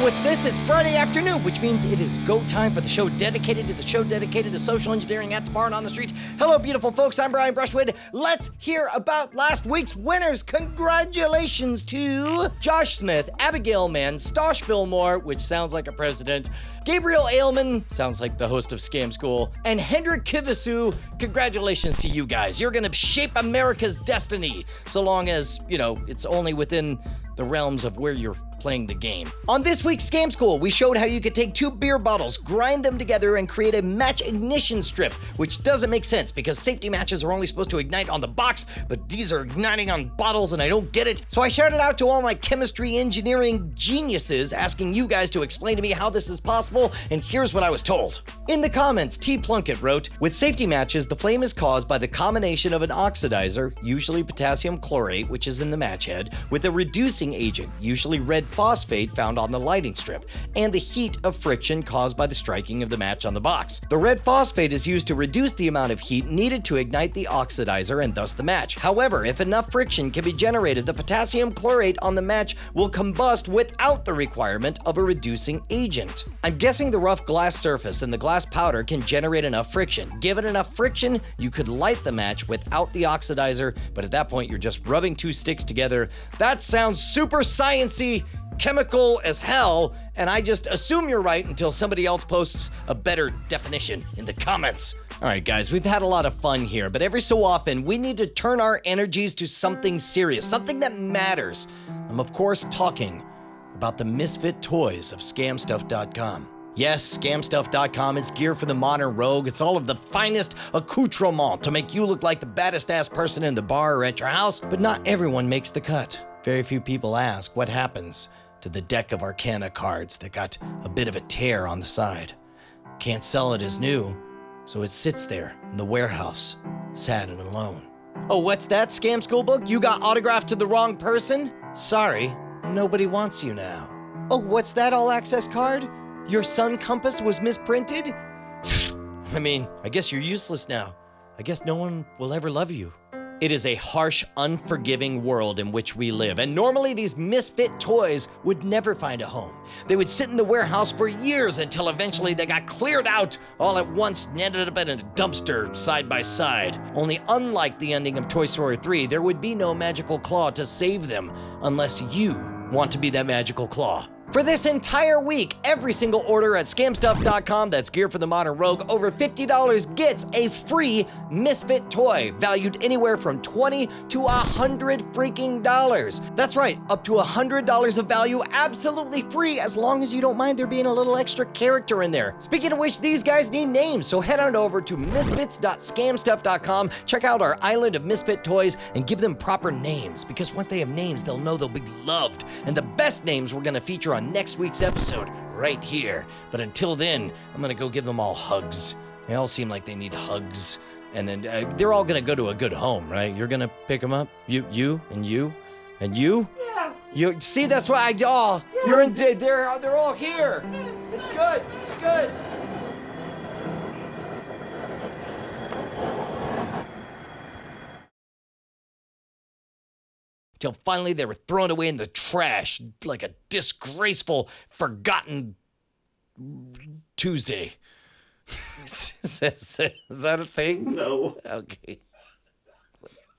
what's this? It's Friday afternoon, which means it is go time for the show dedicated to social engineering at the bar and on the streets. Hello, beautiful folks. I'm Brian Brushwood. Let's hear about last week's winners. Congratulations to Josh Smith, Abigail Mann, Stosh Fillmore, which sounds like a president, Gabriel Ailman, sounds like the host of Scam School, and Hendrik Kivisu. Congratulations to you guys. You're going to shape America's destiny, so long as, it's only within the realms of where you're playing the game. On this week's Scam School, we showed how you could take 2 beer bottles, grind them together, and create a match ignition strip, which doesn't make sense because safety matches are only supposed to ignite on the box, but these are igniting on bottles and I don't get it. So I shouted out to all my chemistry engineering geniuses, asking you guys to explain to me how this is possible, and here's what I was told. In the comments, T. Plunkett wrote, with safety matches, the flame is caused by the combination of an oxidizer, usually potassium chlorate, which is in the match head, with a reducing agent, usually red phosphate found on the lighting strip, and the heat of friction caused by the striking of the match on the box. The red phosphate is used to reduce the amount of heat needed to ignite the oxidizer and thus the match. However, if enough friction can be generated, the potassium chlorate on the match will combust without the requirement of a reducing agent. I'm guessing the rough glass surface and the glass powder can generate enough friction. Given enough friction, you could light the match without the oxidizer, but at that point you're just rubbing 2 sticks together. That sounds super sciencey, chemical as hell, and I just assume you're right until somebody else posts a better definition in the comments. All right, guys, we've had a lot of fun here, but every so often we need to turn our energies to something serious, something that matters. I'm of course talking about the Misfit toys of scamstuff.com. Yes, scamstuff.com is gear for the modern rogue. It's all of the finest accoutrement to make you look like the baddest ass person in the bar or at your house, but not everyone makes the cut. Very few people ask what happens to the deck of Arcana cards that got a bit of a tear on the side. Can't sell it as new, so it sits there in the warehouse, sad and alone. Oh, what's that, Scam School book? You got autographed to the wrong person? Sorry, nobody wants you now. Oh, what's that all-access card? Your sun compass was misprinted? I mean, I guess you're useless now. I guess no one will ever love you. It is a harsh, unforgiving world in which we live, and normally these misfit toys would never find a home. They would sit in the warehouse for years until eventually they got cleared out all at once and ended up in a dumpster side by side. Only unlike the ending of Toy Story 3, there would be no magical claw to save them unless you want to be that magical claw. For this entire week, every single order at scamstuff.com that's geared for the modern rogue over $50 gets a free Misfit toy valued anywhere from $20 to $100 freaking dollars. That's right, up to $100 of value absolutely free as long as you don't mind there being a little extra character in there. Speaking of which, these guys need names, so head on over to misfits.scamstuff.com, check out our island of Misfit toys, and give them proper names, because once they have names, they'll know they'll be loved. And the best names we're gonna feature on next week's episode right here. But until then, I'm gonna go give them all hugs. They all seem like they need hugs, and then they're all gonna go to a good home, right? You're gonna pick them up, you and you. Yeah. You see, that's what I do. Oh, Yes. You're in. They're all here. Yes. It's good. It's good. Till finally they were thrown away in the trash like a disgraceful, forgotten Tuesday. Is that a thing? No. Okay.